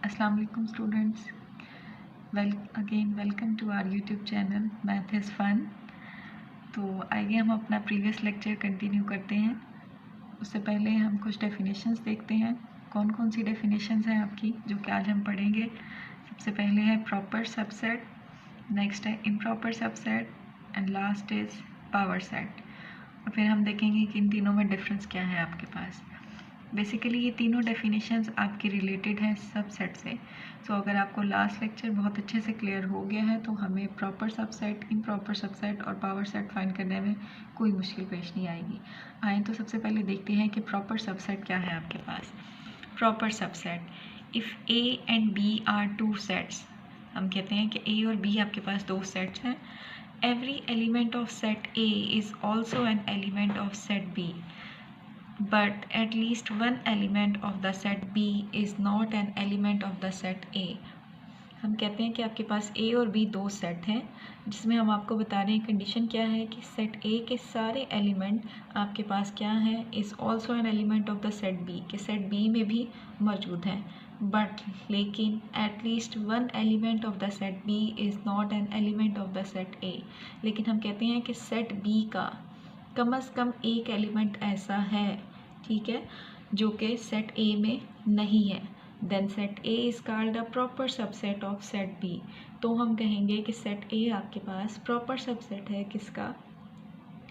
अस्सलाम वालेकुम students, welcome to our YouTube channel math is fun. तो आइए हम अपना प्रीवियस लेक्चर कंटिन्यू करते हैं। उससे पहले हम कुछ डेफिनेशंस देखते हैं। कौन कौन सी डेफिनेशंस हैं आपकी जो कि आज हम पढ़ेंगे। सबसे पहले है प्रॉपर सबसेट, नेक्स्ट है improper subset and last is power set. और फिर हम देखेंगे कि इन तीनों में डिफरेंस क्या है आपके पास। बेसिकली ये तीनों डेफिनेशंस आपके रिलेटेड हैं सबसेट से। सो अगर आपको लास्ट लेक्चर बहुत अच्छे से क्लियर हो गया है तो हमें प्रॉपर सबसेट, इम्प्रॉपर सबसेट और पावर सेट फाइंड करने में कोई मुश्किल पेश नहीं आएगी। आए तो सबसे पहले देखते हैं कि प्रॉपर सबसेट क्या है आपके पास। Proper subset, if A and B are two sets, हम कहते हैं कि ए और बी आपके पास दो सेट्स हैं। Every element of set A is also an element of set B, but at least one element of the set B is not an element of the set A। हम कहते हैं कि आपके पास A और B दो set हैं जिसमें हम आपको बता रहे हैं कंडीशन क्या है कि सेट A के सारे एलिमेंट आपके पास क्या हैं, is also an element of the set B, के सेट B में भी मौजूद हैं। बट लेकिन at least one element of the set B is not an element of the set A। लेकिन हम कहते हैं कि सेट B का कम से कम एक एलिमेंट ऐसा है, ठीक है, जो कि सेट ए में नहीं है। Then set A is called a proper subset of set B. तो हम कहेंगे कि सेट ए आपके पास प्रॉपर सबसेट है किसका,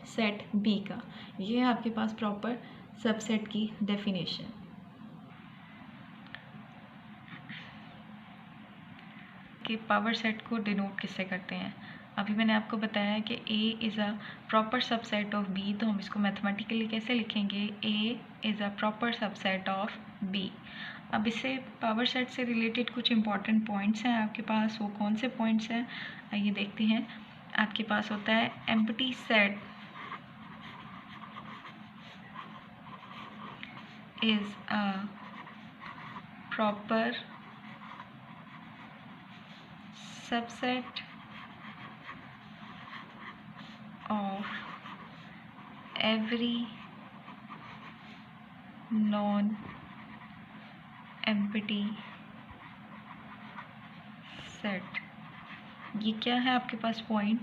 सेट बी का। ये है आपके पास प्रॉपर सबसेट की डेफिनेशन। कि पावर सेट को डिनोट किससे करते हैं। अभी मैंने आपको बताया कि A is a proper subset of B, तो हम इसको मैथमेटिकली कैसे लिखेंगे, A is a proper subset of B। अब इससे पावर सेट से रिलेटेड कुछ इंपॉर्टेंट पॉइंट्स हैं आपके पास। वो कौन से पॉइंट्स हैं आइए देखते हैं। आपके पास होता है empty set is a proper subset of every non-empty set। ये क्या है आपके पास point,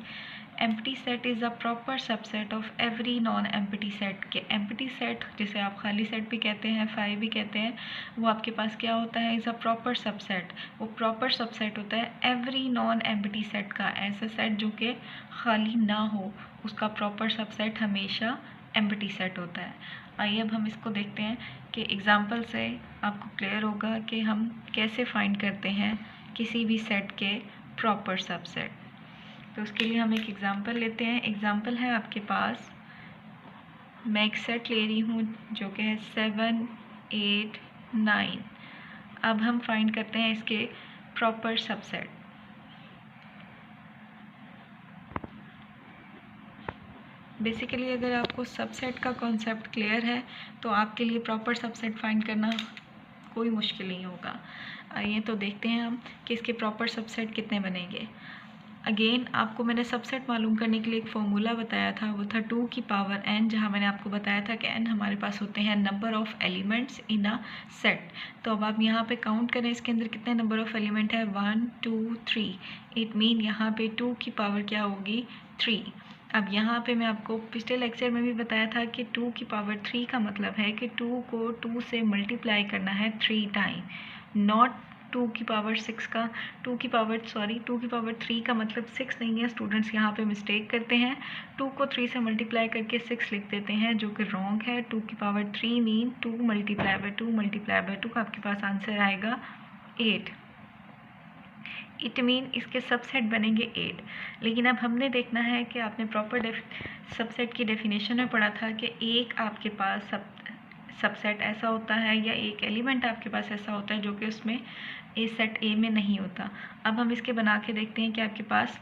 empty set is a proper subset of every non empty set. के एम्प्टी सेट जिसे आप खाली सेट भी कहते हैं, फाइव भी कहते हैं, वो आपके पास क्या होता है, इज़ अ प्रॉपर सबसेट। वो प्रॉपर सबसेट होता है एवरी नॉन एम्प्टी सेट का। ऐसा सेट जो कि खाली ना हो उसका प्रॉपर सबसेट हमेशा एम्प्टी सेट होता है। आइए अब हम इसको देखते हैं कि एग्जांपल से आपको क्लियर होगा कि हम कैसे फाइंड करते हैं किसी भी सेट के प्रॉपर सबसेट। तो उसके लिए हम एक एग्जांपल लेते हैं। एग्जांपल है आपके पास, मैं एक सेट ले रही हूँ जो कि है 7, 8, 9। अब हम फाइंड करते हैं इसके प्रॉपर सबसेट। बेसिकली अगर आपको सबसेट का कॉन्सेप्ट क्लियर है तो आपके लिए प्रॉपर सबसेट फाइंड करना कोई मुश्किल नहीं होगा। आइए तो देखते हैं हम कि इसके प्रॉपर सबसेट कितने बनेंगे। अगेन आपको मैंने सबसेट मालूम करने के लिए एक फॉर्मूला बताया था, वो था 2 की पावर n, जहाँ मैंने आपको बताया था कि n हमारे पास होते हैं number of elements in a set. तो अब आप यहाँ पे काउंट करें इसके अंदर कितने नंबर ऑफ़ एलिमेंट है, 1 2 3। इट मीन यहाँ पे 2 की पावर क्या होगी, 3। अब यहाँ पे मैं आपको पिछले लेक्चर में भी बताया था कि 2 की पावर 3 का मतलब है कि 2 को 2 से मल्टीप्लाई करना है 3 टाइम, नॉट 2 की पावर 6 का। 2 की पावर 3 का मतलब 6 नहीं है। स्टूडेंट्स यहाँ पे मिस्टेक करते हैं, 2 को 3 से मल्टीप्लाई करके 6 लिख देते हैं, जो कि रॉन्ग है। 2 की power 3 mean 2 multiply by 2 multiply by 2 का आपके पास आंसर आएगा 8। इट मीन इसके सबसेट बनेंगे 8। लेकिन अब हमने देखना है कि आपने प्रॉपर सबसेट की डेफिनेशन में पढ़ा था कि एक आपके पास सबसेट ऐसा होता है या एक एलिमेंट आपके पास ऐसा होता है जो कि उसमें ए सेट ए में नहीं होता। अब हम इसके बना के देखते हैं कि आपके पास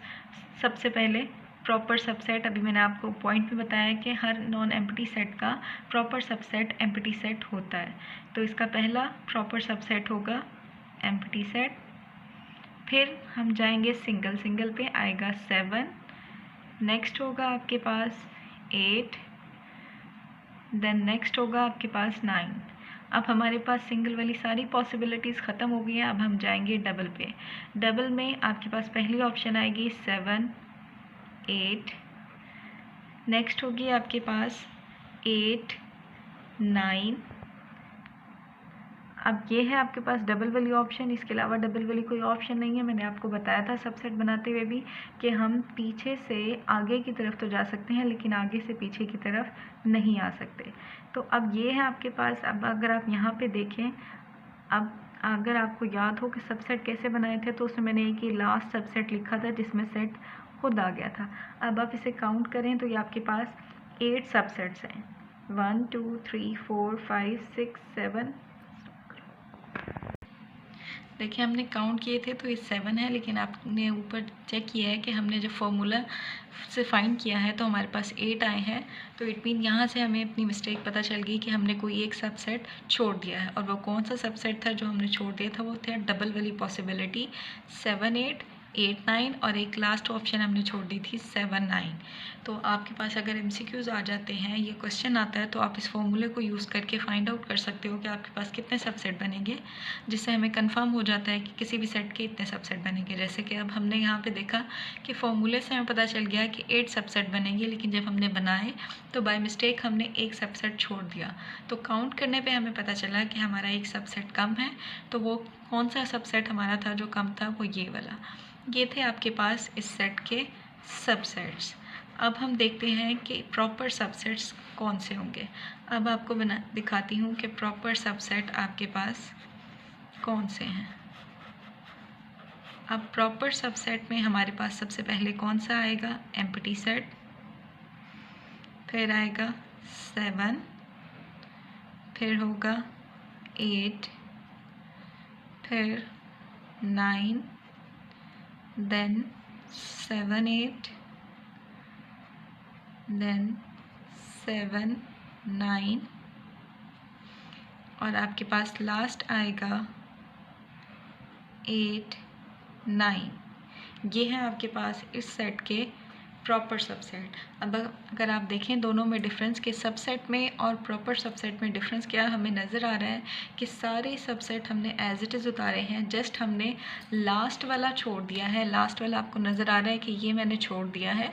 सबसे पहले प्रॉपर सबसेट, अभी मैंने आपको पॉइंट में बताया कि हर नॉन एम्प्टी सेट का प्रॉपर सबसेट एम्प्टी सेट होता है। तो इसका पहला प्रॉपर सबसेट होगा एम्प्टी सेट। फिर हम जाएंगे सिंगल सिंगल पे, आएगा 7, नेक्स्ट होगा आपके पास 8, देन नेक्स्ट होगा आपके पास 9। अब हमारे पास सिंगल वाली सारी पॉसिबिलिटीज़ ख़त्म हो गई हैं। अब हम जाएंगे डबल पे। डबल में आपके पास पहली ऑप्शन आएगी 7 8, नेक्स्ट होगी आपके पास 8 9। अब ये है आपके पास डबल वाली ऑप्शन, इसके अलावा डबल वाली कोई ऑप्शन नहीं है। मैंने आपको बताया था सबसेट बनाते हुए भी कि हम पीछे से आगे की तरफ तो जा सकते हैं लेकिन आगे से पीछे की तरफ नहीं आ सकते। तो अब ये है आपके पास। अब अगर आप यहाँ पे देखें, अब अगर आपको याद हो कि सबसेट कैसे बनाए थे तो उसमें मैंने एक ही लास्ट सबसेट लिखा था जिसमें सेट खुद आ गया था। अब आप इसे काउंट करें तो ये आपके पास 8 सबसेट्स हैं। 1 2 3 4 5 6 7। देखिए हमने काउंट किए थे तो ये 7 है, लेकिन आपने ऊपर चेक किया है कि हमने जो फॉर्मूला से फाइंड किया है तो हमारे पास 8 आए हैं। तो इट मीन यहाँ से हमें अपनी मिस्टेक पता चल गई कि हमने कोई एक सबसेट छोड़ दिया है। और वो कौन सा सबसेट था जो हमने छोड़ दिया था? वो था डबल वाली पॉसिबिलिटी 7 8 8 9, और एक लास्ट ऑप्शन हमने छोड़ दी थी 7 9। तो आपके पास अगर MCQs आ जाते हैं, ये क्वेश्चन आता है, तो आप इस फॉर्मूले को यूज़ करके फाइंड आउट कर सकते हो कि आपके पास कितने सबसेट बनेंगे, जिससे हमें कंफर्म हो जाता है कि किसी भी सेट के इतने सबसेट बनेंगे। जैसे कि अब हमने यहाँ पे देखा कि फॉर्मूले से हमें पता चल गया कि 8 सबसेट बनेंगे, लेकिन जब हमने बनाए तो बाय मिस्टेक हमने एक सबसेट छोड़ दिया। तो काउंट करने पे हमें पता चला कि हमारा एक सबसेट कम है। तो वो कौन सा सबसेट हमारा था जो कम था? वो ये वाला। ये थे आपके पास इस सेट के सबसेट्स। अब हम देखते हैं कि प्रॉपर सबसेट्स कौन से होंगे। अब आपको दिखाती हूँ कि प्रॉपर सबसेट आपके पास कौन से हैं। अब प्रॉपर सबसेट में हमारे पास सबसे पहले कौन सा आएगा? एम्प्टी सेट, फिर आएगा 7, फिर होगा 8, फिर 9, देन 7 8, देन 7 9, और आपके पास लास्ट आएगा 8 9। ये है आपके पास इस सेट के प्रॉपर सबसेट। अब अगर आप देखें दोनों में डिफरेंस, के सबसेट में और प्रॉपर सबसेट में डिफरेंस क्या हमें नज़र आ रहा है कि सारे सबसेट हमने एज इट इज़ उतारे हैं, जस्ट हमने लास्ट वाला छोड़ दिया है। लास्ट वाला आपको नज़र आ रहा है कि ये मैंने छोड़ दिया है।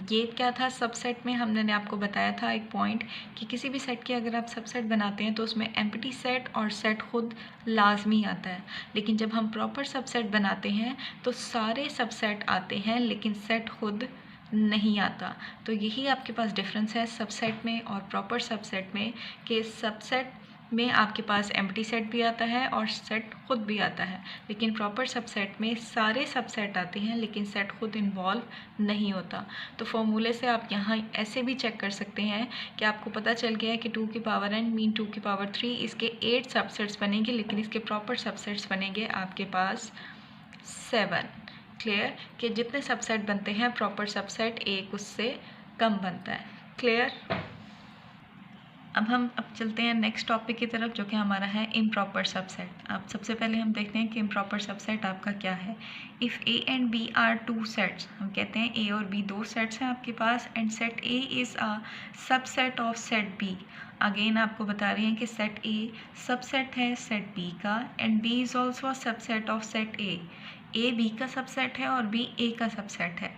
ये क्या था? सबसेट में हमने आपको बताया था एक पॉइंट कि किसी भी सेट के अगर आप सबसेट बनाते हैं तो उसमें एम्प्टी सेट और सेट खुद लाजमी आता है, लेकिन जब हम प्रॉपर सबसेट बनाते हैं तो सारे सबसेट आते हैं लेकिन सेट खुद नहीं आता। तो यही आपके पास डिफरेंस है सबसेट में और प्रॉपर सबसेट में, कि सबसेट में आपके पास एम्प्टी सेट भी आता है और सेट खुद भी आता है, लेकिन प्रॉपर सबसेट में सारे सबसेट आते हैं लेकिन सेट खुद इन्वॉल्व नहीं होता। तो फॉर्मूले से आप यहाँ ऐसे भी चेक कर सकते हैं कि आपको पता चल गया है कि 2 की पावर n मीन 2 की पावर 3, इसके 8 सबसेट्स बनेंगे लेकिन इसके प्रॉपर सबसेट्स बनेंगे आपके पास 7। क्लियर? कि जितने सबसेट बनते हैं प्रॉपर सबसेट एक उससे कम बनता है। क्लियर? अब चलते हैं नेक्स्ट टॉपिक की तरफ, जो कि हमारा है इम्प्रॉपर सबसेट। अब सबसे पहले हम देखते हैं कि इम्प्रॉपर सबसेट आपका क्या है। If A and B are 2 sets, हम कहते हैं ए और बी 2 सेट्स हैं आपके पास, and set A is a subset of set B. Again आपको बता रहे हैं कि सेट ए सबसेट है सेट बी का, and B is also a subset of set A. A B का सबसेट है और बी ए का सबसेट है।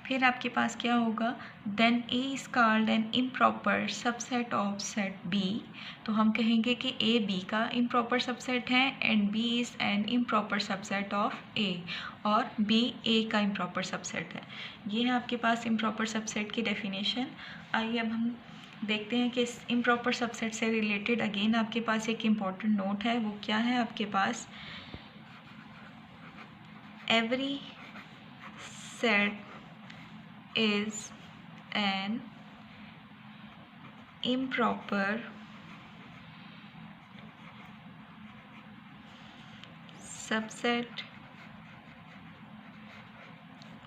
फिर आपके पास क्या होगा? Then A is called an improper subset of set B. तो हम कहेंगे कि ए बी का इम्प्रॉपर सबसेट है and B is an improper subset of A, और बी ए का इम्प्रॉपर सबसेट है। ये है आपके पास इम्प्रॉपर सबसेट की डेफिनेशन। आइए अब हम देखते हैं कि इस इम्प्रॉपर सबसेट से रिलेटेड अगेन आपके पास एक इम्पॉर्टेंट नोट है। वो क्या है आपके पास? Every set is an improper subset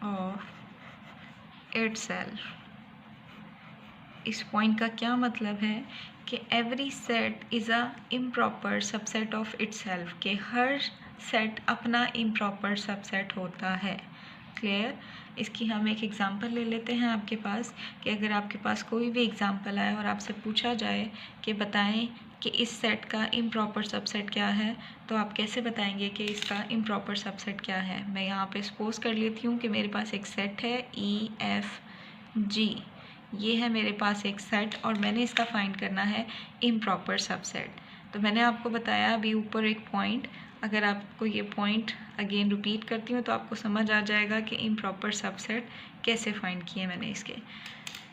of itself। इस पॉइंट का क्या मतलब है कि every set is a improper subset of itself, के हर सेट अपना इम्प्रॉपर सबसेट होता है। क्लियर? इसकी हम एक एग्ज़ाम्पल ले लेते हैं आपके पास, कि अगर आपके पास कोई भी एग्ज़ाम्पल आए और आपसे पूछा जाए कि बताएं कि इस सेट का इम्प्रॉपर सबसेट क्या है, तो आप कैसे बताएंगे कि इसका इम्प्रॉपर सबसेट क्या है। मैं यहाँ पे सपोज कर लेती हूँ कि मेरे पास एक सेट है EFG, ये है मेरे पास एक सेट और मैंने इसका फाइंड करना है इम्प्रॉपर सबसेट। तो मैंने आपको बताया अभी ऊपर एक पॉइंट, अगर आपको ये पॉइंट अगेन रिपीट करती हूँ तो आपको समझ आ जाएगा कि इम्प्रॉपर सबसेट कैसे फाइंड किए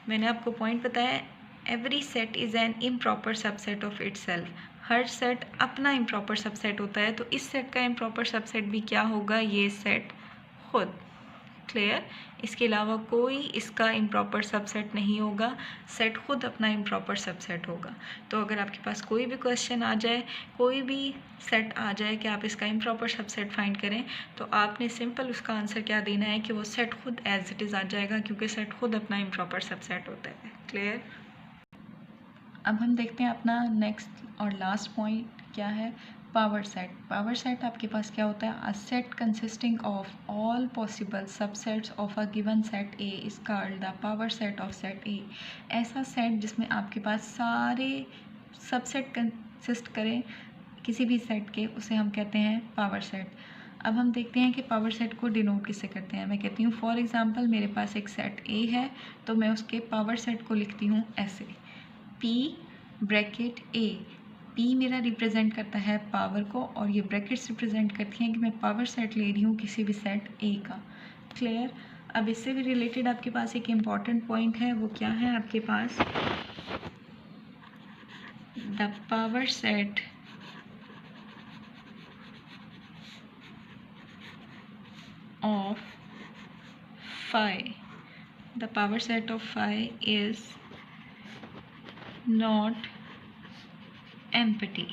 मैंने आपको पॉइंट बताया, every set is an improper subset of itself. हर सेट अपना इम्प्रॉपर सबसेट होता है, तो इस सेट का इम्प्रॉपर सबसेट भी क्या होगा, ये सेट खुद। क्लियर? इसके अलावा कोई इसका इम्प्रॉपर सबसेट नहीं होगा, सेट खुद अपना इम्प्रॉपर सबसेट होगा। तो अगर आपके पास कोई भी क्वेश्चन आ जाए, कोई भी सेट आ जाए कि आप इसका इम्प्रॉपर सबसेट फाइंड करें, तो आपने सिंपल उसका आंसर क्या देना है कि वो सेट खुद एज इट इज़ आ जाएगा, क्योंकि सेट खुद अपना इम्प्रॉपर सबसेट होता है। क्लियर? अब हम देखते हैं अपना नेक्स्ट और लास्ट पॉइंट क्या है, पावर सेट। पावर सेट आपके पास क्या होता है, a set consisting of all possible subsets of a given set A is called the power set of set ए। ऐसा सेट जिसमें आपके पास सारे सबसेट कंसिस्ट करें किसी भी सेट के, उसे हम कहते हैं पावर सेट। अब हम देखते हैं कि पावर सेट को डिनोट किससे करते हैं। मैं कहती हूँ फॉर एग्जांपल मेरे पास एक सेट ए है, तो मैं उसके पावर सेट को लिखती हूँ ऐसे, P ब्रैकेट A। P मेरा रिप्रेजेंट करता है पावर को और ये ब्रैकेट्स रिप्रेजेंट करती हैं कि मैं पावर सेट ले रही हूँ किसी भी सेट A का। क्लियर? अब इससे भी रिलेटेड आपके पास एक इम्पॉर्टेंट पॉइंट है, वो क्या है आपके पास, the power set of phi, the power set of phi is not empty।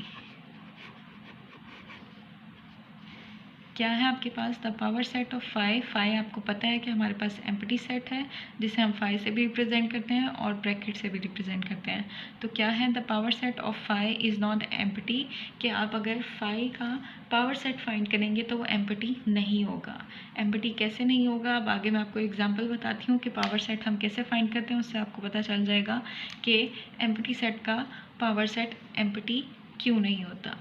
क्या है आपके पास, the power set of phi. Phi आपको पता है कि हमारे पास एम्प्टी सेट है जिसे हम फाई से भी रिप्रेजेंट करते हैं और ब्रैकेट से भी रिप्रेजेंट करते हैं। तो क्या है, the power set of phi is not empty, कि आप अगर फाई का पावर सेट फाइंड करेंगे तो वो एम्प्टी नहीं होगा। एम्प्टी कैसे नहीं होगा, अब आगे मैं आपको एग्जांपल बताती हूँ कि पावर सेट हम कैसे फाइंड करते हैं, उससे आपको पता चल जाएगा कि एम्प्टी सेट का पावर सेट एम्प्टी क्यों नहीं होता।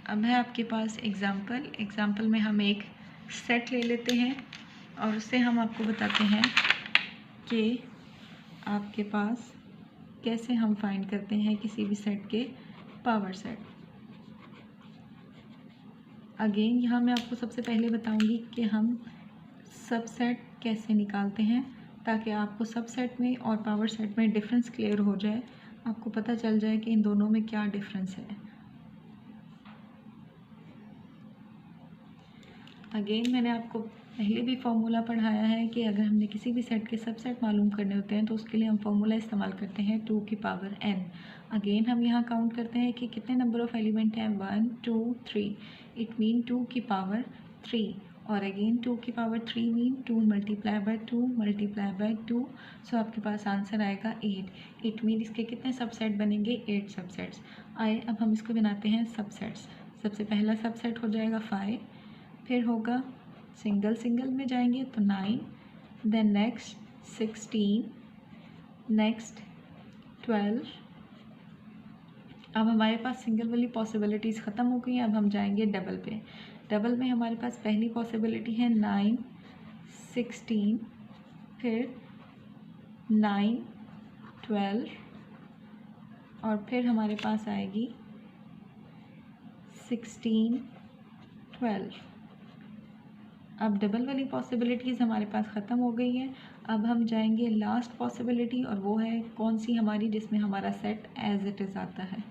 अब है आपके पास एग्जाम्पल में हम एक सेट ले लेते हैं और उससे हम आपको बताते हैं कि आपके पास कैसे हम फाइंड करते हैं किसी भी सेट के पावर सेट। अगेन यहाँ मैं आपको सबसे पहले बताऊंगी कि हम सबसेट कैसे निकालते हैं, ताकि आपको सबसेट में और पावर सेट में डिफरेंस क्लियर हो जाए, आपको पता चल जाए कि इन दोनों में क्या डिफरेंस है। अगेन मैंने आपको पहले भी फॉर्मूला पढ़ाया है कि अगर हमने किसी भी सेट के सबसेट मालूम करने होते हैं तो उसके लिए हम फॉर्मूला इस्तेमाल करते हैं 2 की पावर n। अगेन हम यहाँ काउंट करते हैं कि कितने नंबर ऑफ़ एलिमेंट हैं, 1 2 3, इट मीन 2 की पावर 3। और अगेन 2 की power 3 mean 2 multiply by 2 multiply by 2, सो आपके पास आंसर आएगा 8। इट मीन इसके कितने सबसेट बनेंगे, 8 सबसेट्स। आए अब हम इसको बनाते हैं सबसेट्स। सबसे पहला सबसेट हो जाएगा 5, फिर होगा सिंगल सिंगल में जाएंगे तो 9, देन नेक्स्ट 16, नेक्स्ट 12। अब हमारे पास सिंगल वाली पॉसिबिलिटीज़ ख़त्म हो गई हैं, अब हम जाएंगे डबल पे। डबल में हमारे पास पहली पॉसिबिलिटी है 9 16, फिर 9 12 और फिर हमारे पास आएगी 16 12। अब डबल वाली पॉसिबिलिटीज़ हमारे पास ख़त्म हो गई हैं, अब हम जाएंगे लास्ट पॉसिबिलिटी, और वो है कौन सी हमारी, जिसमें हमारा सेट एज इट इज़ आता है।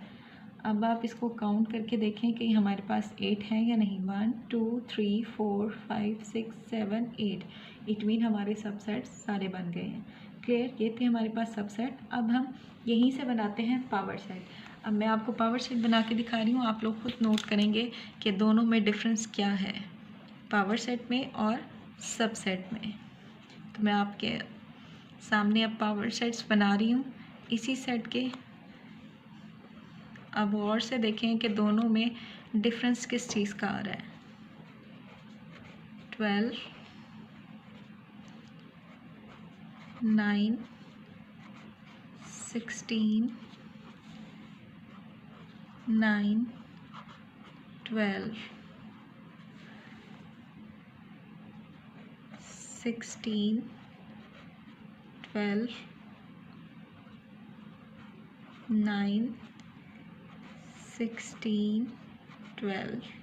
अब आप इसको काउंट करके देखें कि हमारे पास 8 है या नहीं। 1 2 3 4 5 6 7 8, इट मीन हमारे सबसेट्स सारे बन गए हैं। क्लियर? ये थे हमारे पास सबसेट। अब हम यहीं से बनाते हैं पावर सेट। अब मैं आपको पावर सेट बना के दिखा रही हूँ, आप लोग खुद नोट करेंगे कि दोनों में डिफरेंस क्या है, पावर सेट में और सबसेट में। तो मैं आपके सामने अब पावर सेट्स बना रही हूँ इसी सेट के। अब और से देखें कि दोनों में डिफरेंस किस चीज़ का आ रहा है। 12 9 16 9, 12, 16, 12, 9, 16, 12।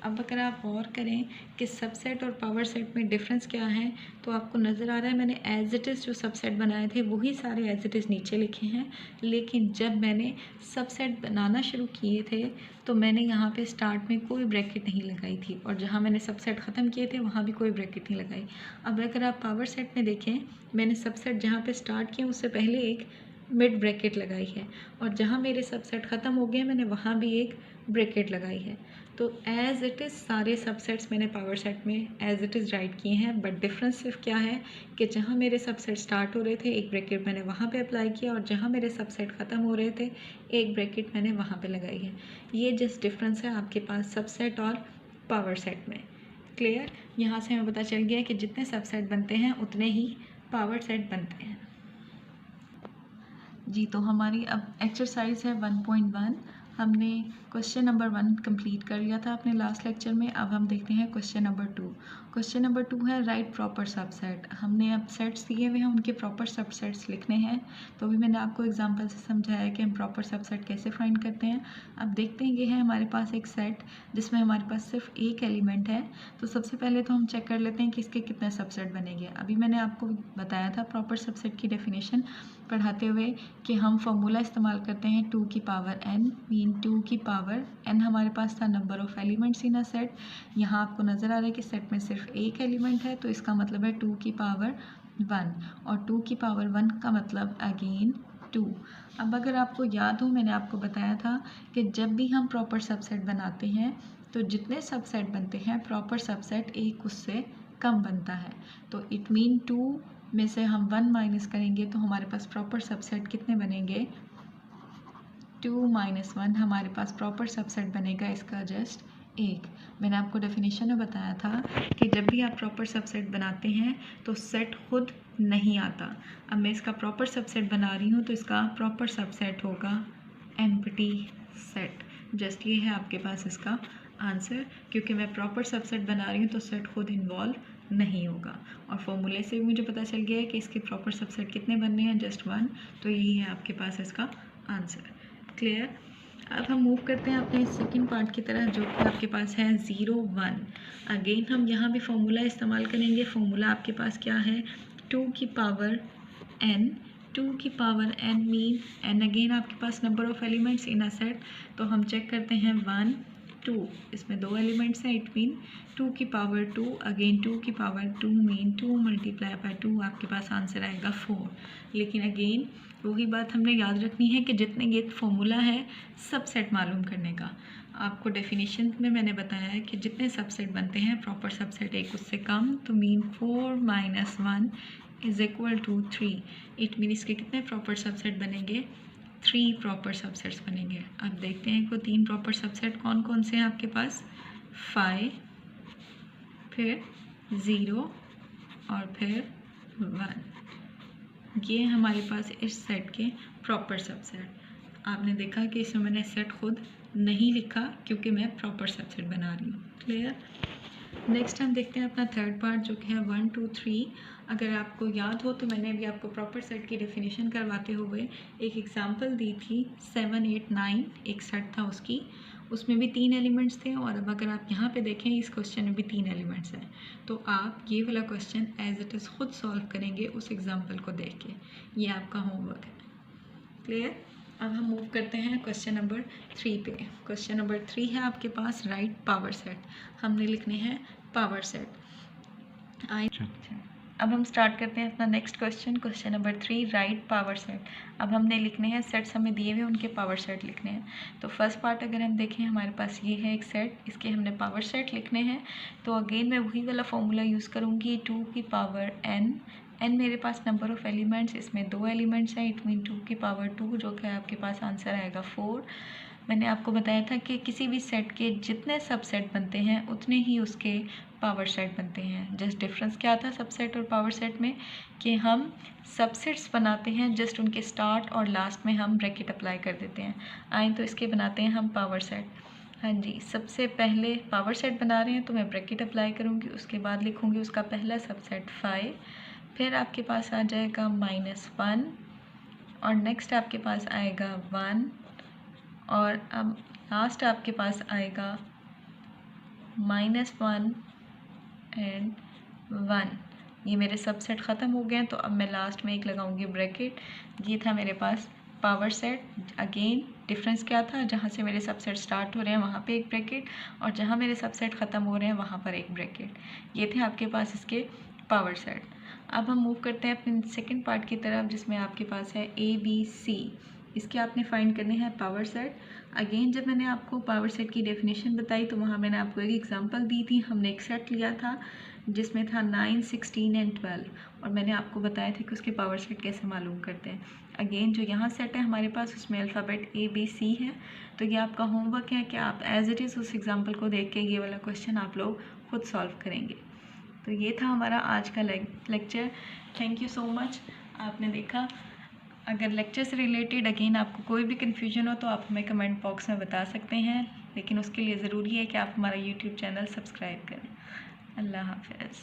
अब अगर आप गौर करें कि सबसेट और पावर सेट में डिफरेंस क्या है, तो आपको नज़र आ रहा है मैंने एज इट इज़ जो सबसेट बनाए थे वही सारे एज इट इज़ नीचे लिखे हैं, लेकिन जब मैंने सबसेट बनाना शुरू किए थे तो मैंने यहाँ पे स्टार्ट में कोई ब्रैकेट नहीं लगाई थी, और जहाँ मैंने सबसेट ख़त्म किए थे वहाँ भी कोई ब्रैकेट नहीं लगाई। अब अगर आप पावर सेट में देखें, मैंने सबसेट जहाँ पर स्टार्ट किया उससे पहले एक मिड ब्रैकेट लगाई है, और जहाँ मेरे सबसेट ख़त्म हो गए मैंने वहाँ भी एक ब्रैकेट लगाई है। तो एज़ इट इज़ सारे सबसेट्स मैंने पावर सेट में एज़ इट इज़ राइट किए हैं, बट डिफरेंस सिर्फ क्या है कि जहाँ मेरे सबसेट स्टार्ट हो रहे थे एक ब्रैकेट मैंने वहाँ पे अप्लाई किया, और जहाँ मेरे सबसेट ख़त्म हो रहे थे एक ब्रैकेट मैंने वहाँ पे लगाई है। ये जस्ट डिफरेंस है आपके पास सबसेट और पावर सेट में। क्लियर? यहाँ से हमें पता चल गया कि जितने सबसेट बनते हैं उतने ही पावर सेट बनते हैं। जी, तो हमारी अब एक्सरसाइज है 1.1। हमने क्वेश्चन नंबर 1 कंप्लीट कर लिया था अपने लास्ट लेक्चर में। अब हम देखते हैं क्वेश्चन नंबर 2। क्वेश्चन नंबर 2 है राइट प्रॉपर सबसेट। हमने अब सेट्स दिए हुए हैं, उनके प्रॉपर सबसेट्स लिखने हैं। तो अभी मैंने आपको एग्जांपल से समझाया कि हम प्रॉपर सबसेट कैसे फाइंड करते हैं। अब देखते हैं, ये है हमारे पास एक सेट जिसमें हमारे पास सिर्फ एक एलिमेंट है। तो सबसे पहले तो हम चेक कर लेते हैं कि इसके कितने सबसेट बनेंगे। अभी मैंने आपको बताया था प्रॉपर सबसेट की डेफिनेशन पढ़ाते हुए कि हम फॉर्मूला इस्तेमाल करते हैं 2 की पावर n, मीन 2 की पावर n हमारे पास था number of elements in a set. यहाँ आपको नज़र आ रहा है कि सेट में सिर्फ एक एलिमेंट है, तो इसका मतलब है 2 की पावर 1, और 2 की पावर 1 का मतलब अगेन 2। अब अगर आपको याद हो, मैंने आपको बताया था कि जब भी हम प्रॉपर सबसेट बनाते हैं तो जितने सबसेट बनते हैं प्रॉपर सबसेट एक उससे कम बनता है। तो इट मीन 2 में से हम 1 माइनस करेंगे तो हमारे पास प्रॉपर सबसेट कितने बनेंगे? 2 माइनस 1 हमारे पास प्रॉपर सबसेट बनेगा इसका जस्ट 1। मैंने आपको डेफिनेशन में बताया था कि जब भी आप प्रॉपर सबसेट बनाते हैं तो सेट खुद नहीं आता। अब मैं इसका प्रॉपर सबसेट बना रही हूँ तो इसका प्रॉपर सबसेट होगा एम्प्टी सेट। जस्ट ये है आपके पास इसका आंसर, क्योंकि मैं प्रॉपर सबसेट बना रही हूँ तो सेट खुद इन्वॉल्व नहीं होगा। और फॉर्मूले से भी मुझे पता चल गया है कि इसके प्रॉपर सबसेट कितने बनने हैं, जस्ट 1। तो यही है आपके पास इसका आंसर। क्लियर? अब हम मूव करते हैं अपने सेकंड पार्ट की तरह, जो कि आपके पास है 0, 1। अगेन हम यहाँ भी फॉर्मूला इस्तेमाल करेंगे। फॉर्मूला आपके पास क्या है? 2 की पावर n। 2 की power n mean n again आपके पास number of elements in a set. तो हम चेक करते हैं 1, 2, इसमें 2 एलिमेंट्स हैं, इट मीन 2 की पावर 2 अगेन 2 की पावर 2 मीन 2 मल्टीप्लाई बाय 2 आपके पास आंसर आएगा 4। लेकिन अगेन वही बात हमने याद रखनी है कि जितने ये फॉर्मूला है सबसेट मालूम करने का। आपको डेफिनेशन में मैंने बताया है कि जितने सबसेट बनते हैं प्रॉपर सबसेट एक उससे कम, तो mean 4 minus 1 is equal to 3। It mean इसके कितने प्रॉपर सबसेट बनेंगे? 3 प्रॉपर सबसेट्स बनेंगे। अब देखते हैं कि 3 प्रॉपर सबसेट कौन कौन से हैं आपके पास? 5, फिर 0 और फिर 1। ये हमारे पास इस सेट के प्रॉपर सबसेट। आपने देखा कि इसमें मैंने सेट खुद नहीं लिखा क्योंकि मैं प्रॉपर सबसेट बना रही हूँ। क्लियर? नेक्स्ट हम देखते हैं अपना थर्ड पार्ट, जो कि है 1, 2, 3। अगर आपको याद हो तो मैंने अभी आपको प्रॉपर सेट की डेफिनेशन करवाते हुए एक एग्जांपल दी थी। 7, 8, 9 एक सेट था उसमें भी 3 एलिमेंट्स थे, और अब अगर आप यहाँ पे देखें इस क्वेश्चन में भी 3 एलिमेंट्स हैं। तो आप ये वाला क्वेश्चन एज इट इज़ खुद सॉल्व करेंगे उस एग्जांपल को देख के। ये आपका होमवर्क है। क्लियर? अब हम मूव करते हैं क्वेश्चन नंबर 3 पे। क्वेश्चन नंबर 3 है आपके पास राइट पावर सेट। हमने लिखने हैं पावर सेट। अब हम स्टार्ट करते हैं अपना next question, question number 3 right power set. अब हमने लिखने हैं सेट्स हमें दिए हुए उनके पावर सेट लिखने हैं। तो फर्स्ट पार्ट अगर हम देखें, हमारे पास ये है एक सेट, इसके हमने पावर सेट लिखने हैं। तो अगेन मैं वही वाला फॉर्मूला यूज़ करूँगी, 2 की पावर n एन मेरे पास नंबर ऑफ़ एलिमेंट्स, इसमें 2 एलिमेंट्स हैं, इट मीन 2 की पावर 2, जो कि आपके पास आंसर आएगा 4। मैंने आपको बताया था कि किसी भी सेट के जितने सबसेट बनते हैं उतने ही उसके पावर सेट बनते हैं। जस्ट डिफरेंस क्या था सबसेट और पावर सेट में, कि हम सबसेट्स बनाते हैं जस्ट उनके स्टार्ट और लास्ट में हम ब्रैकेट अप्लाई कर देते हैं। आए तो इसके बनाते हैं हम पावर सेट। हाँ जी, सबसे पहले पावर सेट बना रहे हैं तो मैं ब्रैकेट अप्लाई करूँगी, उसके बाद लिखूँगी उसका पहला सबसेट 5, फिर आपके पास आ जाएगा -1 और नेक्स्ट आपके पास आएगा 1 और अब लास्ट आपके पास आएगा -1 एंड 1। ये मेरे सबसेट ख़त्म हो गए हैं, तो अब मैं लास्ट में एक लगाऊंगी ब्रैकेट। ये था मेरे पास पावर सेट। अगेन डिफरेंस क्या था, जहाँ से मेरे सबसेट स्टार्ट हो रहे हैं वहाँ पे एक ब्रैकेट और जहाँ मेरे सबसेट ख़त्म हो रहे हैं वहाँ पर एक ब्रैकेट। ये थे आपके पास इसके पावर सेट। अब हम मूव करते हैं अपने सेकंड पार्ट की तरफ, जिसमें आपके पास है ABC। इसके आपने फाइंड करने हैं पावर सेट। अगेन जब मैंने आपको पावर सेट की डेफिनेशन बताई तो वहाँ मैंने आपको एक एग्जांपल दी थी। हमने एक सेट लिया था जिसमें था 9, 16 एंड 12 और मैंने आपको बताया था कि उसके पावर सेट कैसे मालूम करते हैं। अगेन जो यहाँ सेट है हमारे पास, उसमें अल्फ़ाबेट ABC है। तो ये आपका होमवर्क है कि आप एज इट इज़ उस एग्जाम्पल को देख के ये वाला क्वेश्चन आप लोग खुद सॉल्व करेंगे। तो ये था हमारा आज का lecture. Thank you so much, आपने देखा। अगर लेक्चर से रिलेटेड अगेन आपको कोई भी कन्फ्यूजन हो तो आप हमें कमेंट बॉक्स में बता सकते हैं, लेकिन उसके लिए ज़रूरी है कि आप हमारा यूट्यूब चैनल सब्सक्राइब करें। अल्लाह हाफ़िज़।